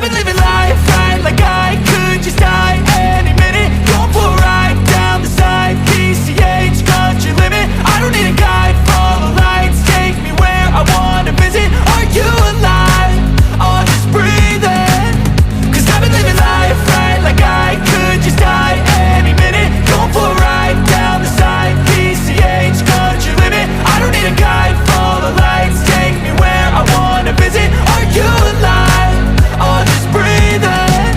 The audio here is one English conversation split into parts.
been living life right like I could just die any minute. Going for a ride down the side, PCH, country limit. I don't need a guide, follow lights, take me where I wanna visit. Are you alive? Or just breathing? Cause I've been living life right like I could just die any minute. Going for a ride down the side, PCH, country limit. I don't need a guide, follow lights, take me where I wanna visit. Are you alive? Or just breathing?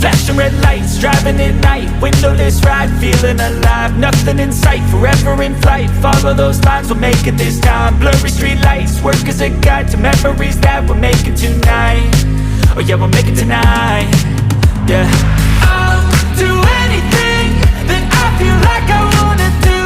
Flashing red lights, driving at night, windowless ride, feeling alive. Nothing in sight, forever in flight. Follow those lines, we'll make it this time. Blurry street lights, work as a guide to memories that we're making tonight. Oh yeah, we'll make it tonight. Yeah. I'll do anything that I feel like I wanna do.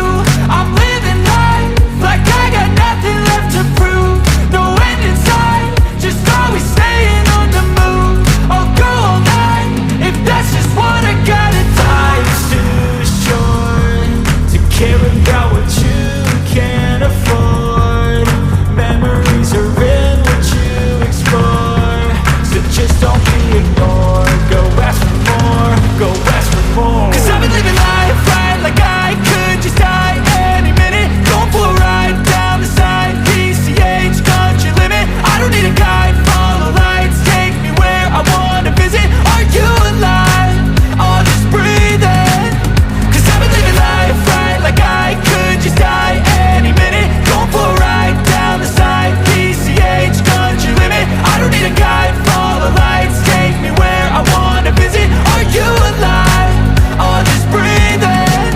I'm living life like I got nothing left to prove. No end in sight, just always staying on the move. I'll go all night if that's just what I gotta do. Life's too short to care about what you can't afford. Memories are in what you explore, so just don't be ignored. Go ask for more, go ask for more. Cause I've been living life right like I could just die any minute. Going for a ride down the side, PCH, country limit. I don't need a guide, follow lights, take me where I wanna visit. Are you alive? Or just breathing? Cause I've been living life right like I could just die any minute. Going for a ride down the side, PCH, country limit. I don't need a guide, follow lights, take me where I wanna visit. Are you alive? Or just breathing?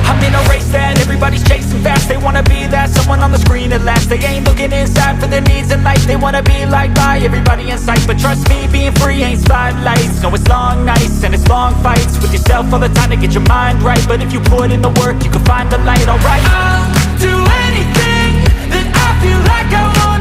I'm in a race that everybody's chasing fast. They wanna be that someone on the screen at last. They ain't looking inside for their needs in life. They wanna be liked by everybody in sight. But trust me, being free ain't spotlights. No, it's long nights and it's long fights with yourself all the time to get your mind right. But if you put in the work, you can find the light, alright? I'll do anything that I feel like I want.